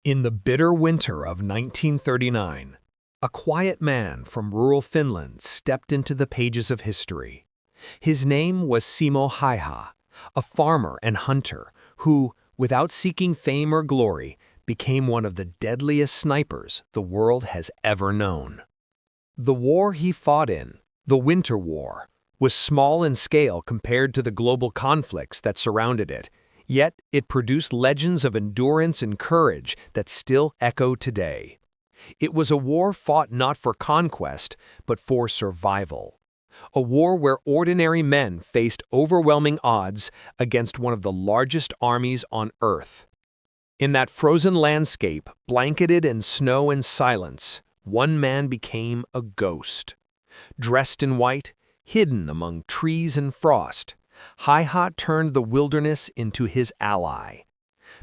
In the bitter winter of 1939, a quiet man from rural Finland stepped into the pages of history. His name was Simo Häyhä, a farmer and hunter who, without seeking fame or glory, became one of the deadliest snipers the world has ever known. The war he fought in, the Winter War, was small in scale compared to the global conflicts that surrounded it, yet it produced legends of endurance and courage that still echo today. It was a war fought not for conquest, but for survival. A war where ordinary men faced overwhelming odds against one of the largest armies on Earth. In that frozen landscape, blanketed in snow and silence, one man became a ghost. Dressed in white, hidden among trees and frost, Häyhä turned the wilderness into his ally.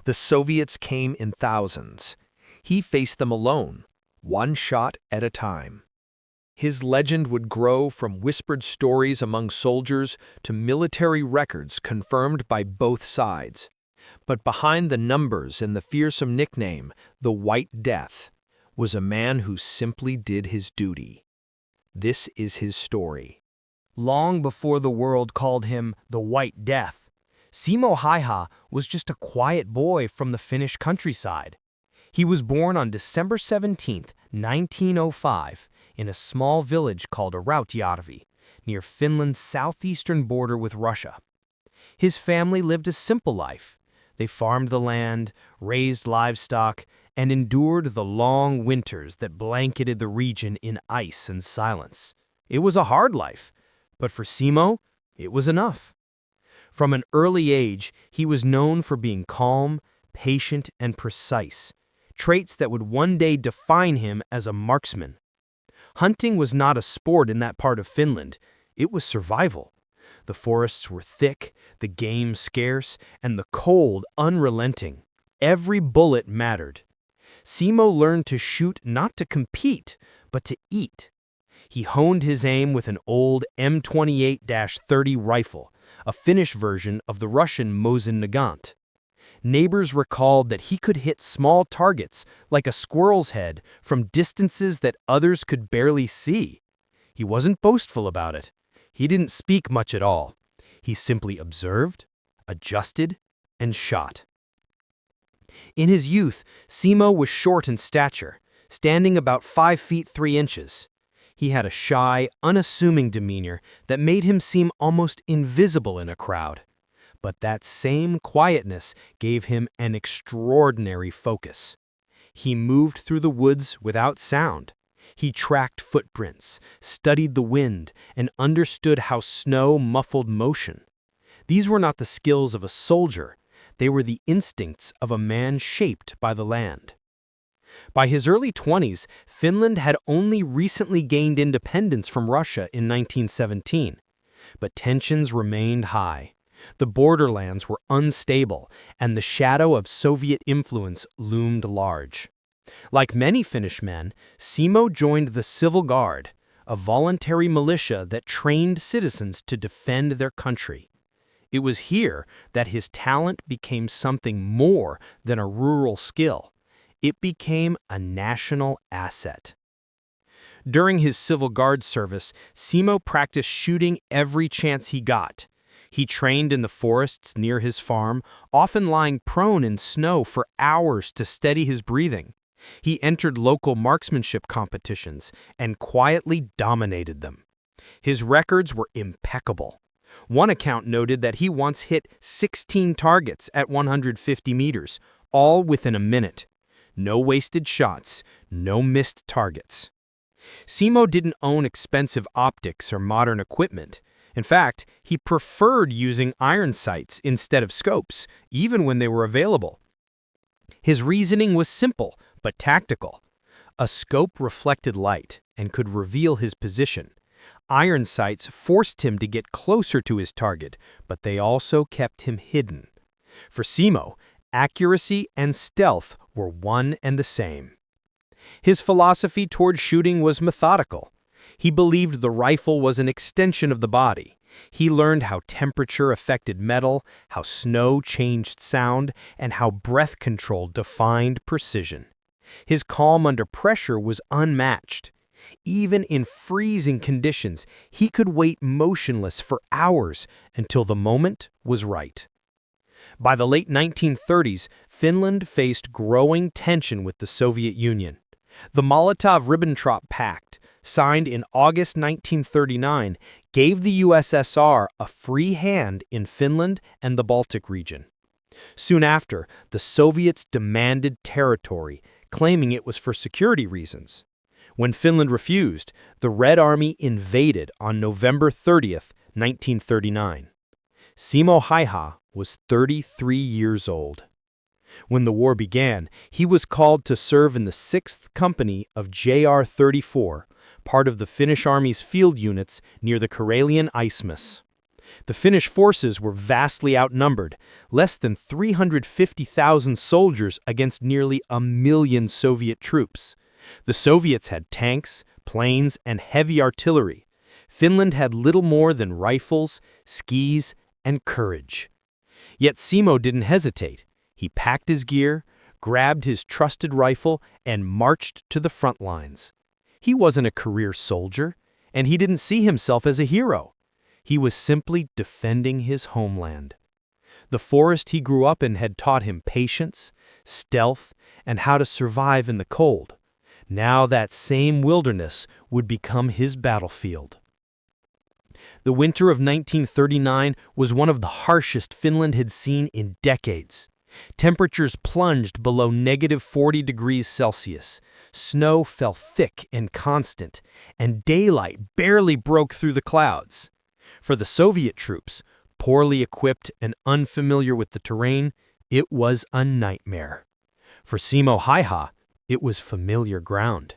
The Soviets came in thousands. He faced them alone, one shot at a time. His legend would grow from whispered stories among soldiers to military records confirmed by both sides. But behind the numbers and the fearsome nickname, the White Death, was a man who simply did his duty. This is his story. Long before the world called him the White Death, Simo Häyhä was just a quiet boy from the Finnish countryside. He was born on December 17, 1905, in a small village called Rautjärvi, near Finland's southeastern border with Russia. His family lived a simple life. They farmed the land, raised livestock, and endured the long winters that blanketed the region in ice and silence. It was a hard life, but for Simo, it was enough. From an early age, he was known for being calm, patient, and precise, traits that would one day define him as a marksman. Hunting was not a sport in that part of Finland. It was survival. The forests were thick, the game scarce, and the cold unrelenting. Every bullet mattered. Simo learned to shoot not to compete, but to eat. He honed his aim with an old M28-30 rifle, a Finnish version of the Russian Mosin Nagant. Neighbors recalled that he could hit small targets, like a squirrel's head, from distances that others could barely see. He wasn't boastful about it. He didn't speak much at all. He simply observed, adjusted, and shot. In his youth, Simo was short in stature, standing about 5 feet 3 inches. He had a shy, unassuming demeanor that made him seem almost invisible in a crowd. But that same quietness gave him an extraordinary focus. He moved through the woods without sound. He tracked footprints, studied the wind, and understood how snow muffled motion. These were not the skills of a soldier. They were the instincts of a man shaped by the land. By his early 20s, Finland had only recently gained independence from Russia in 1917. But tensions remained high. The borderlands were unstable, and the shadow of Soviet influence loomed large. Like many Finnish men, Simo joined the Civil Guard, a voluntary militia that trained citizens to defend their country. It was here that his talent became something more than a rural skill. It became a national asset. During his Civil Guard service, Simo practiced shooting every chance he got. He trained in the forests near his farm, often lying prone in snow for hours to steady his breathing. He entered local marksmanship competitions and quietly dominated them. His records were impeccable. One account noted that he once hit 16 targets at 150 meters, all within a minute. No wasted shots, no missed targets. Simo didn't own expensive optics or modern equipment. In fact, he preferred using iron sights instead of scopes, even when they were available. His reasoning was simple, but tactical. A scope reflected light and could reveal his position. Iron sights forced him to get closer to his target, but they also kept him hidden. For Simo, accuracy and stealth were one and the same. His philosophy toward shooting was methodical. He believed the rifle was an extension of the body. He learned how temperature affected metal, how snow changed sound, and how breath control defined precision. His calm under pressure was unmatched. Even in freezing conditions, he could wait motionless for hours until the moment was right. By the late 1930s, Finland faced growing tension with the Soviet Union. The Molotov-Ribbentrop Pact, signed in August 1939, gave the USSR a free hand in Finland and the Baltic region. Soon after, the Soviets demanded territory, claiming it was for security reasons. When Finland refused, the Red Army invaded on November 30th, 1939. Simo Häyhä was 33 years old. When the war began, he was called to serve in the 6th Company of JR-34, part of the Finnish Army's field units near the Karelian Isthmus. The Finnish forces were vastly outnumbered, less than 350,000 soldiers against nearly 1 million Soviet troops. The Soviets had tanks, planes, and heavy artillery. Finland had little more than rifles, skis, and courage. Yet Simo didn't hesitate. He packed his gear, grabbed his trusted rifle, and marched to the front lines. He wasn't a career soldier, and he didn't see himself as a hero. He was simply defending his homeland. The forest he grew up in had taught him patience, stealth, and how to survive in the cold. Now that same wilderness would become his battlefield. The winter of 1939 was one of the harshest Finland had seen in decades. Temperatures plunged below -40 degrees Celsius. Snow fell thick and constant, and daylight barely broke through the clouds. For the Soviet troops, poorly equipped and unfamiliar with the terrain, it was a nightmare. For Simo Häyhä, it was familiar ground.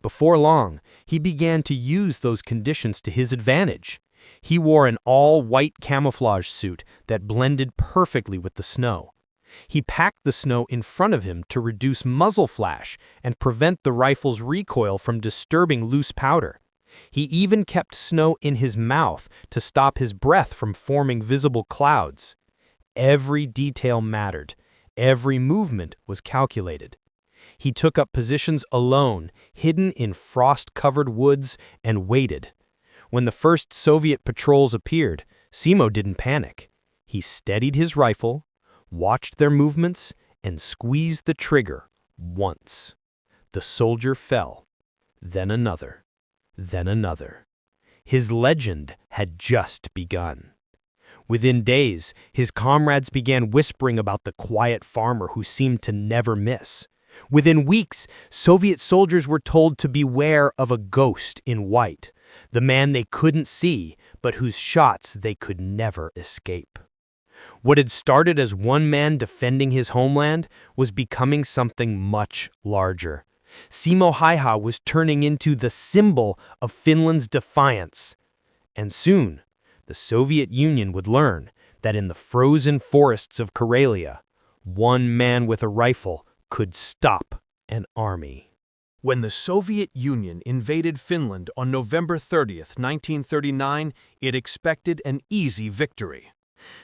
Before long, he began to use those conditions to his advantage. He wore an all-white camouflage suit that blended perfectly with the snow. He packed the snow in front of him to reduce muzzle flash and prevent the rifle's recoil from disturbing loose powder. He even kept snow in his mouth to stop his breath from forming visible clouds. Every detail mattered. Every movement was calculated. He took up positions alone, hidden in frost-covered woods, and waited. When the first Soviet patrols appeared, Simo didn't panic. He steadied his rifle, watched their movements, and squeezed the trigger once. The soldier fell, then another, then another. His legend had just begun. Within days, his comrades began whispering about the quiet farmer who seemed to never miss. Within weeks, Soviet soldiers were told to beware of a ghost in white, the man they couldn't see, but whose shots they could never escape. What had started as one man defending his homeland was becoming something much larger. Simo Häyhä was turning into the symbol of Finland's defiance. And soon, the Soviet Union would learn that in the frozen forests of Karelia, one man with a rifle could stop an army. When the Soviet Union invaded Finland on November 30th, 1939, it expected an easy victory.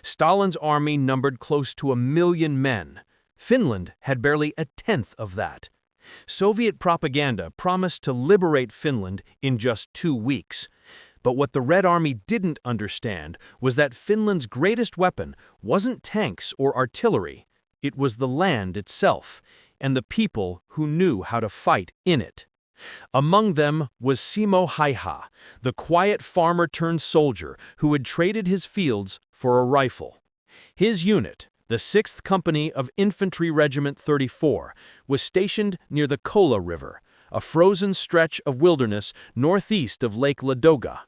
Stalin's army numbered close to 1 million men. Finland had barely a tenth of that. Soviet propaganda promised to liberate Finland in just 2 weeks. But what the Red Army didn't understand was that Finland's greatest weapon wasn't tanks or artillery. It was the land itself, and the people who knew how to fight in it. Among them was Simo Häyhä, the quiet farmer-turned-soldier who had traded his fields for a rifle. His unit, the 6th Company of Infantry Regiment 34, was stationed near the Kola River, a frozen stretch of wilderness northeast of Lake Ladoga.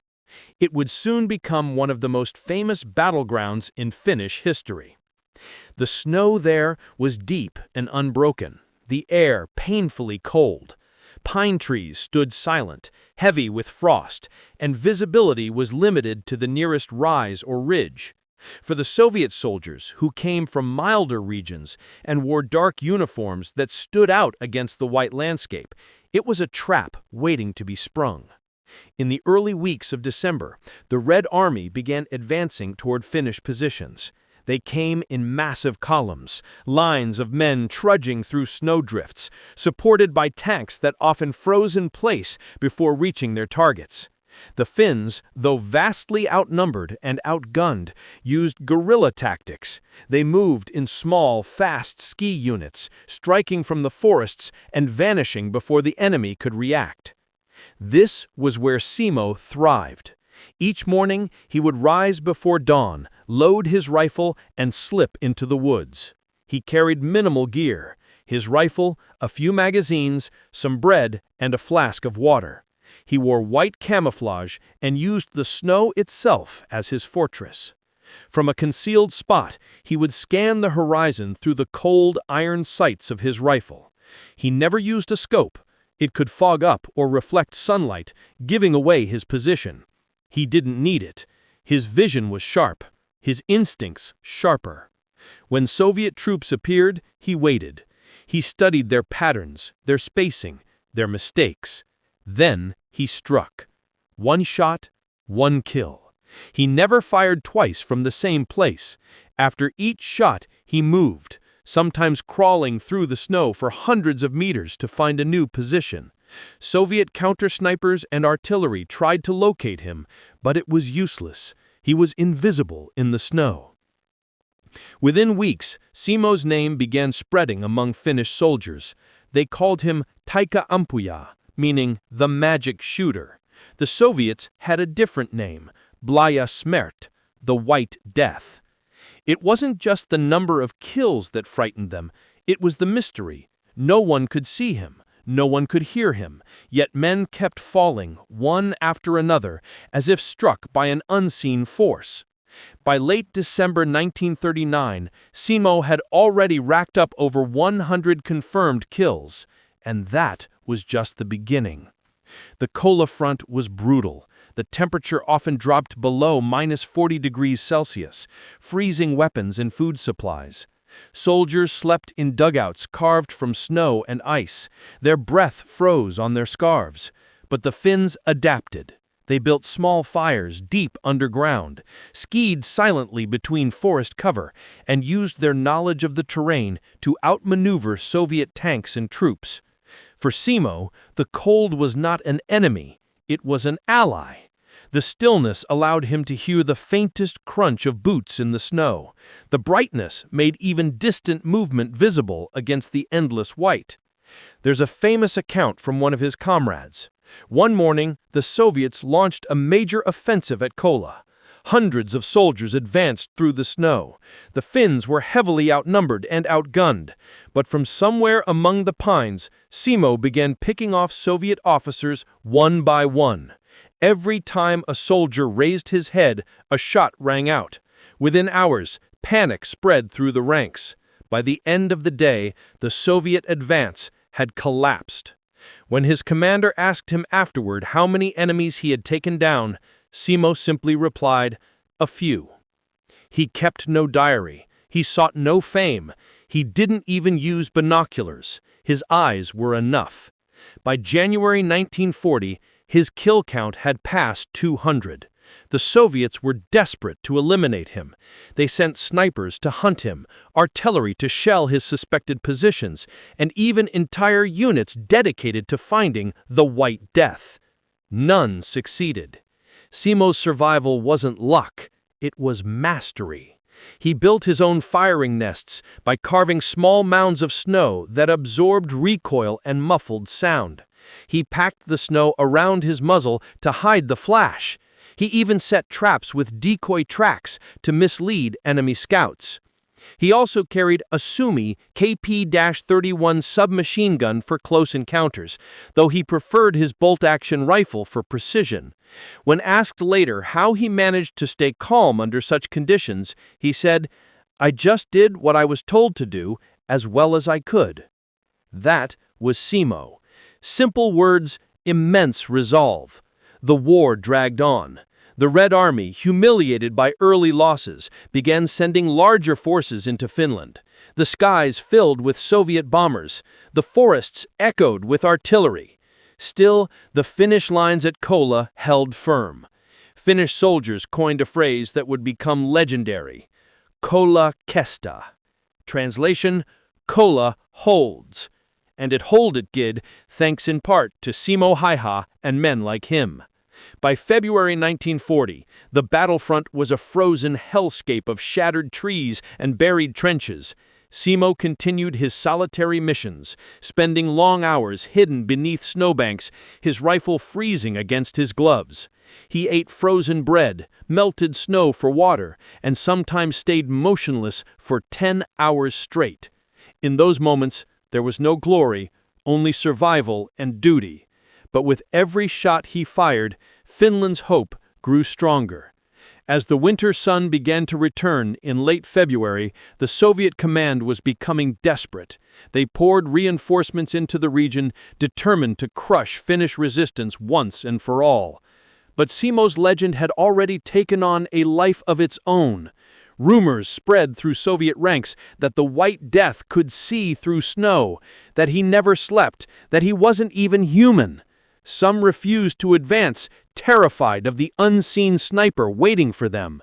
It would soon become one of the most famous battlegrounds in Finnish history. The snow there was deep and unbroken, the air painfully cold. Pine trees stood silent, heavy with frost, and visibility was limited to the nearest rise or ridge. For the Soviet soldiers, who came from milder regions and wore dark uniforms that stood out against the white landscape, it was a trap waiting to be sprung. In the early weeks of December, the Red Army began advancing toward Finnish positions. They came in massive columns, lines of men trudging through snowdrifts, supported by tanks that often froze in place before reaching their targets. The Finns, though vastly outnumbered and outgunned, used guerrilla tactics. They moved in small, fast ski units, striking from the forests and vanishing before the enemy could react. This was where Simo thrived. Each morning, he would rise before dawn, load his rifle, and slip into the woods. He carried minimal gear: his rifle, a few magazines, some bread, and a flask of water. He wore white camouflage and used the snow itself as his fortress. From a concealed spot, he would scan the horizon through the cold iron sights of his rifle. He never used a scope. It could fog up or reflect sunlight, giving away his position. He didn't need it. His vision was sharp, his instincts sharper. When Soviet troops appeared, he waited. He studied their patterns, their spacing, their mistakes. Then he struck. One shot, one kill. He never fired twice from the same place. After each shot, he moved, sometimes crawling through the snow for hundreds of meters to find a new position. Soviet counter-snipers and artillery tried to locate him, but it was useless. He was invisible in the snow. Within weeks, Simo's name began spreading among Finnish soldiers. They called him Taika Ampuja, meaning the magic shooter. The Soviets had a different name, Blaya Smert, the White Death. It wasn't just the number of kills that frightened them, it was the mystery. No one could see him. No one could hear him, yet men kept falling, one after another, as if struck by an unseen force. By late December 1939, Simo had already racked up over 100 confirmed kills, and that was just the beginning. The Kola front was brutal. The temperature often dropped below -40 degrees Celsius, freezing weapons and food supplies. Soldiers slept in dugouts carved from snow and ice. Their breath froze on their scarves. But the Finns adapted. They built small fires deep underground, skied silently between forest cover, and used their knowledge of the terrain to outmaneuver Soviet tanks and troops. For Simo, the cold was not an enemy, it was an ally. The stillness allowed him to hear the faintest crunch of boots in the snow. The brightness made even distant movement visible against the endless white. There's a famous account from one of his comrades. One morning, the Soviets launched a major offensive at Kola. Hundreds of soldiers advanced through the snow. The Finns were heavily outnumbered and outgunned. But from somewhere among the pines, Simo began picking off Soviet officers one by one. Every time a soldier raised his head, a shot rang out. Within hours, panic spread through the ranks. By the end of the day, the Soviet advance had collapsed. When his commander asked him afterward how many enemies he had taken down, Simo simply replied, "A few." He kept no diary. He sought no fame. He didn't even use binoculars. His eyes were enough. By January 1940, his kill count had passed 200. The Soviets were desperate to eliminate him. They sent snipers to hunt him, artillery to shell his suspected positions, and even entire units dedicated to finding the White Death. None succeeded. Simo's survival wasn't luck, it was mastery. He built his own firing nests by carving small mounds of snow that absorbed recoil and muffled sound. He packed the snow around his muzzle to hide the flash. He even set traps with decoy tracks to mislead enemy scouts. He also carried a Sumi KP-31 submachine gun for close encounters, though he preferred his bolt-action rifle for precision. When asked later how he managed to stay calm under such conditions, he said, "I just did what I was told to do as well as I could." That was Simo. Simple words, immense resolve. The war dragged on. The Red Army, humiliated by early losses, began sending larger forces into Finland. The skies filled with Soviet bombers. The forests echoed with artillery. Still, the Finnish lines at Kola held firm. Finnish soldiers coined a phrase that would become legendary: Kola kesta. Translation: Kola holds. And it holded good thanks in part to Simo Häyhä and men like him. By February 1940, the battlefront was a frozen hellscape of shattered trees and buried trenches. Simo continued his solitary missions, spending long hours hidden beneath snowbanks, his rifle freezing against his gloves. He ate frozen bread, melted snow for water, and sometimes stayed motionless for 10 hours straight. In those moments, there was no glory, only survival and duty. But with every shot he fired, Finland's hope grew stronger. As the winter sun began to return in late February, the Soviet command was becoming desperate. They poured reinforcements into the region, determined to crush Finnish resistance once and for all. But Simo's legend had already taken on a life of its own. Rumors spread through Soviet ranks that the White Death could see through snow, that he never slept, that he wasn't even human. Some refused to advance, terrified of the unseen sniper waiting for them.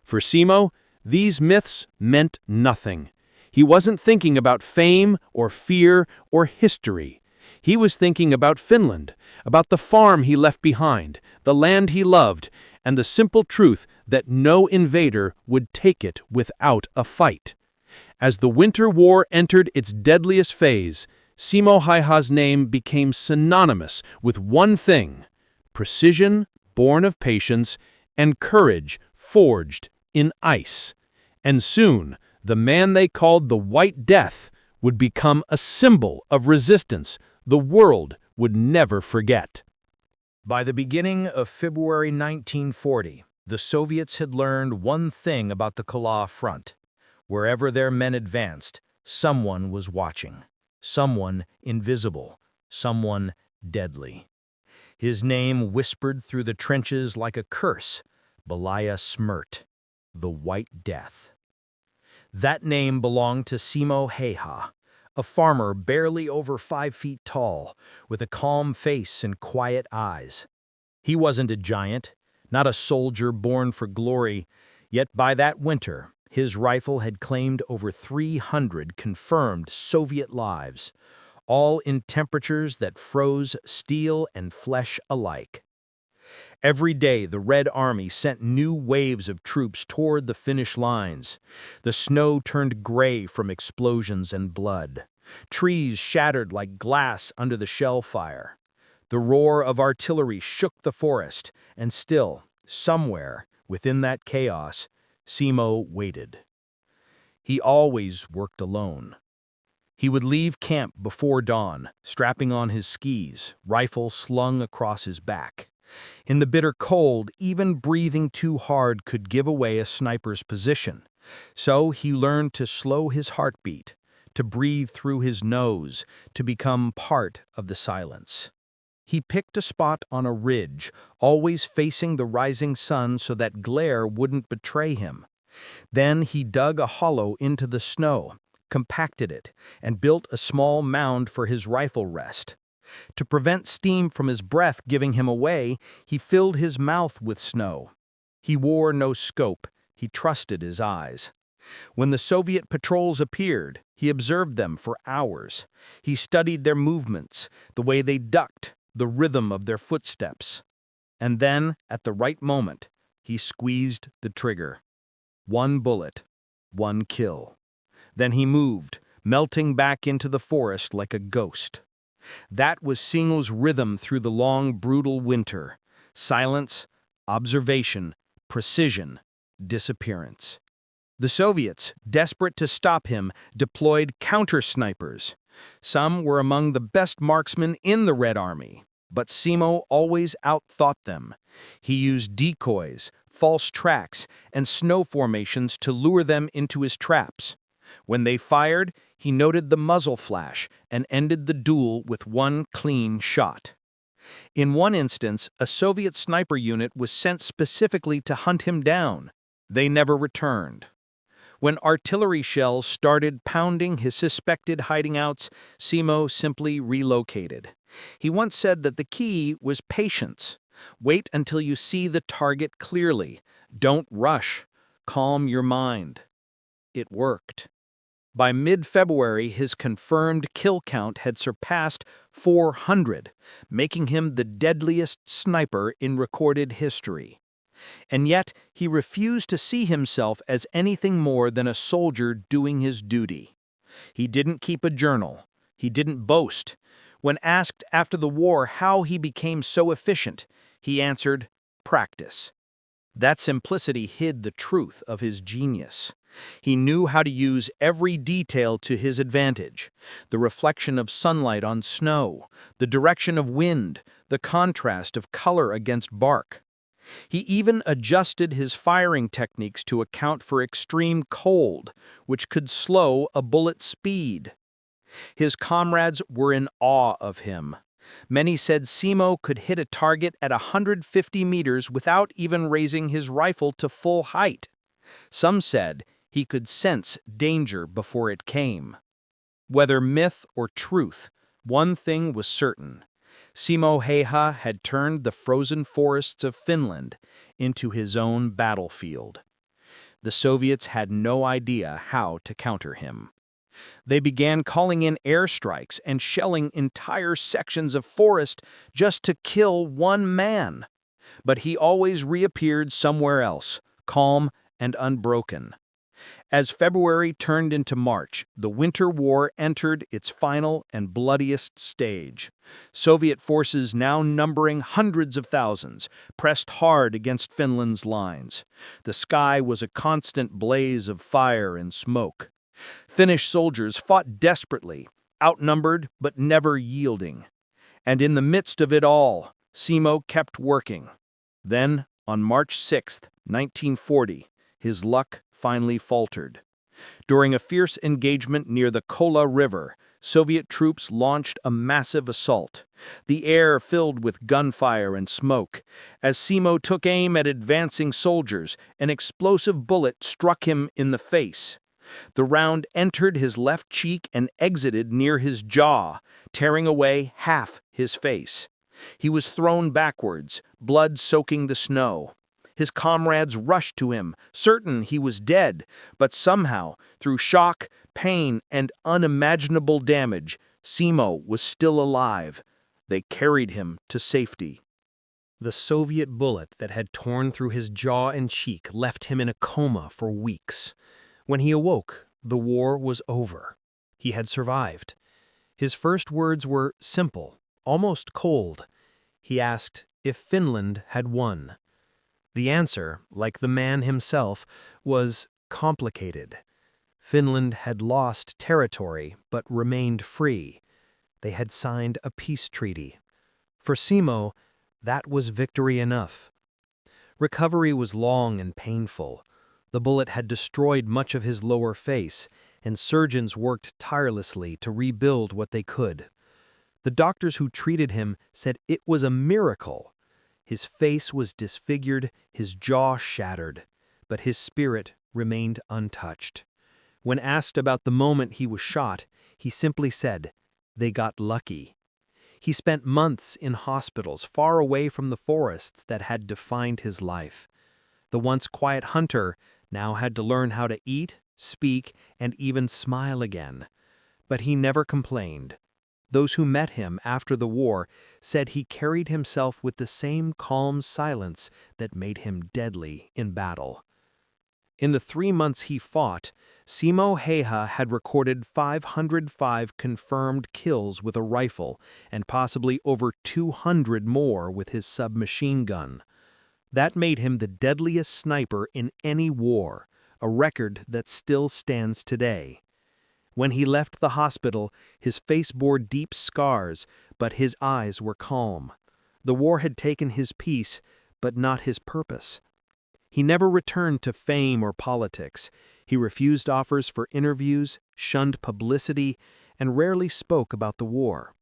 For Simo, these myths meant nothing. He wasn't thinking about fame or fear or history. He was thinking about Finland, about the farm he left behind, the land he loved, and the simple truth that no invader would take it without a fight. As the Winter War entered its deadliest phase, Simo Häyhä's name became synonymous with one thing: precision born of patience and courage forged in ice. And soon, the man they called the White Death would become a symbol of resistance the world would never forget. By the beginning of February 1940, the Soviets had learned one thing about the Kola front. Wherever their men advanced, someone was watching. Someone invisible, someone deadly. His name whispered through the trenches like a curse: Belaya Smirt, the White Death. That name belonged to Simo Häyhä, a farmer barely over 5 feet tall, with a calm face and quiet eyes. He wasn't a giant, not a soldier born for glory, yet by that winter, his rifle had claimed over 300 confirmed Soviet lives, all in temperatures that froze steel and flesh alike. Every day, the Red Army sent new waves of troops toward the Finnish lines. The snow turned gray from explosions and blood. Trees shattered like glass under the shell fire. The roar of artillery shook the forest, and still, somewhere within that chaos, Simo waited. He always worked alone. He would leave camp before dawn, strapping on his skis, rifle slung across his back. In the bitter cold, even breathing too hard could give away a sniper's position. So he learned to slow his heartbeat, to breathe through his nose, to become part of the silence. He picked a spot on a ridge, always facing the rising sun so that glare wouldn't betray him. Then he dug a hollow into the snow, compacted it, and built a small mound for his rifle rest. To prevent steam from his breath giving him away, he filled his mouth with snow. He wore no scope, he trusted his eyes. When the Soviet patrols appeared, he observed them for hours. He studied their movements, the way they ducked, the rhythm of their footsteps. And then, at the right moment, he squeezed the trigger. One bullet, one kill. Then he moved, melting back into the forest like a ghost. That was Simo's rhythm through the long, brutal winter. Silence, observation, precision, disappearance. The Soviets, desperate to stop him, deployed counter-snipers. Some were among the best marksmen in the Red Army, but Simo always outthought them. He used decoys, false tracks, and snow formations to lure them into his traps. When they fired, he noted the muzzle flash and ended the duel with one clean shot. In one instance, a Soviet sniper unit was sent specifically to hunt him down. They never returned. When artillery shells started pounding his suspected hiding outs, Simo simply relocated. He once said that the key was patience. Wait until you see the target clearly. Don't rush. Calm your mind. It worked. By mid-February, his confirmed kill count had surpassed 400, making him the deadliest sniper in recorded history. And yet, he refused to see himself as anything more than a soldier doing his duty. He didn't keep a journal. He didn't boast. When asked after the war how he became so efficient, he answered, "Practice." That simplicity hid the truth of his genius. He knew how to use every detail to his advantage: the reflection of sunlight on snow, the direction of wind, the contrast of color against bark. He even adjusted his firing techniques to account for extreme cold, which could slow a bullet's speed. His comrades were in awe of him. Many said Simo could hit a target at 150 meters without even raising his rifle to full height. Some said he could sense danger before it came. Whether myth or truth, one thing was certain: Simo Häyhä had turned the frozen forests of Finland into his own battlefield. The Soviets had no idea how to counter him. They began calling in airstrikes and shelling entire sections of forest just to kill one man. But he always reappeared somewhere else, calm and unbroken. As February turned into March, the Winter War entered its final and bloodiest stage. Soviet forces, now numbering hundreds of thousands, pressed hard against Finland's lines. The sky was a constant blaze of fire and smoke. Finnish soldiers fought desperately, outnumbered but never yielding. And in the midst of it all, Simo kept working. Then, on March 6, 1940, his luck finally faltered. During a fierce engagement near the Kola River, Soviet troops launched a massive assault. The air filled with gunfire and smoke. As Simo took aim at advancing soldiers, an explosive bullet struck him in the face. The round entered his left cheek and exited near his jaw, tearing away half his face. He was thrown backwards, blood soaking the snow. His comrades rushed to him, certain he was dead, but somehow, through shock, pain, and unimaginable damage, Simo was still alive. They carried him to safety. The Soviet bullet that had torn through his jaw and cheek left him in a coma for weeks. When he awoke, the war was over. He had survived. His first words were simple, almost cold. He asked if Finland had won. The answer, like the man himself, was complicated. Finland had lost territory but remained free. They had signed a peace treaty. For Simo, that was victory enough. Recovery was long and painful. The bullet had destroyed much of his lower face, and surgeons worked tirelessly to rebuild what they could. The doctors who treated him said it was a miracle. His face was disfigured, his jaw shattered, but his spirit remained untouched. When asked about the moment he was shot, he simply said, "They got lucky." He spent months in hospitals far away from the forests that had defined his life. The once quiet hunter now had to learn how to eat, speak, and even smile again. But he never complained. Those who met him after the war said he carried himself with the same calm silence that made him deadly in battle. In the 3 months he fought, Simo Häyhä had recorded 505 confirmed kills with a rifle and possibly over 200 more with his submachine gun. That made him the deadliest sniper in any war, a record that still stands today. When he left the hospital, his face bore deep scars, but his eyes were calm. The war had taken his peace, but not his purpose. He never returned to fame or politics. He refused offers for interviews, shunned publicity, and rarely spoke about the war.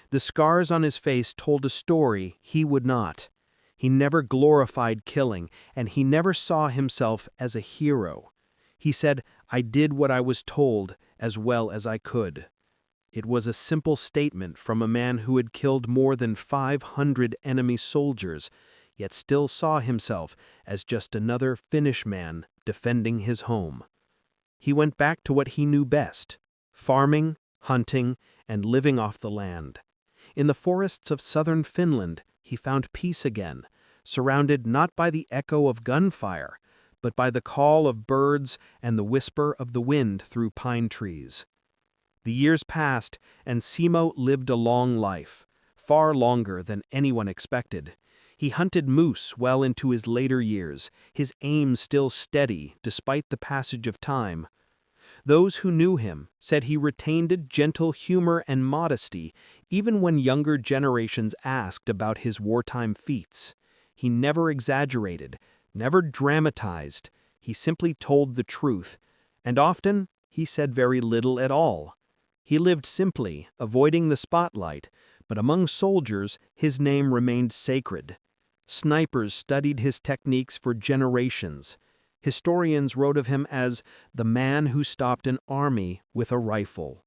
The scars on his face told a story he would not. He never glorified killing, and he never saw himself as a hero. He said, "I did what I was told as well as I could." It was a simple statement from a man who had killed more than 500 enemy soldiers, yet still saw himself as just another Finnish man defending his home. He went back to what he knew best: farming, hunting, and living off the land. In the forests of southern Finland, he found peace again, surrounded not by the echo of gunfire, but by the call of birds and the whisper of the wind through pine trees. The years passed, and Simo lived a long life, far longer than anyone expected. He hunted moose well into his later years, his aim still steady despite the passage of time. Those who knew him said he retained a gentle humor and modesty even when younger generations asked about his wartime feats. He never exaggerated, never dramatized. He simply told the truth, and often he said very little at all. He lived simply, avoiding the spotlight, but among soldiers his name remained sacred. Snipers studied his techniques for generations. Historians wrote of him as the man who stopped an army with a rifle.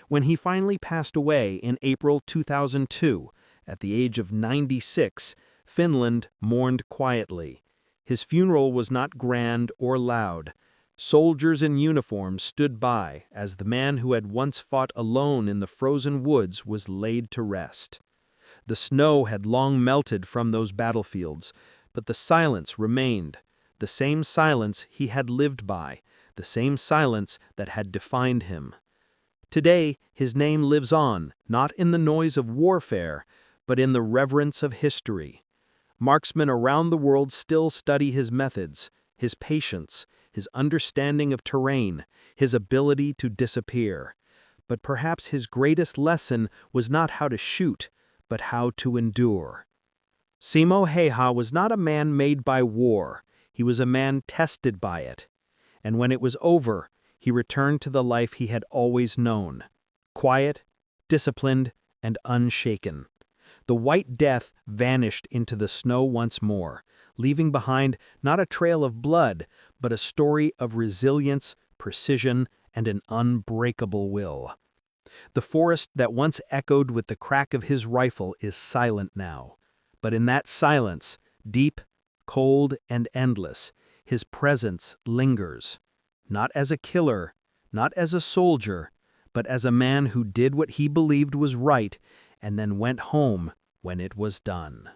When he finally passed away in April 2002, at the age of 96, Finland mourned quietly. His funeral was not grand or loud. Soldiers in uniform stood by as the man who had once fought alone in the frozen woods was laid to rest. The snow had long melted from those battlefields, but the silence remained, the same silence he had lived by, the same silence that had defined him. Today, his name lives on, not in the noise of warfare, but in the reverence of history. Marksmen around the world still study his methods, his patience, his understanding of terrain, his ability to disappear. But perhaps his greatest lesson was not how to shoot, but how to endure. Simo Häyhä was not a man made by war. He was a man tested by it. And when it was over, he returned to the life he had always known: quiet, disciplined, and unshaken. The White Death vanished into the snow once more, leaving behind not a trail of blood, but a story of resilience, precision, and an unbreakable will. The forest that once echoed with the crack of his rifle is silent now. But in that silence, deep, cold, and endless, his presence lingers. Not as a killer, not as a soldier, but as a man who did what he believed was right and then went home when it was done.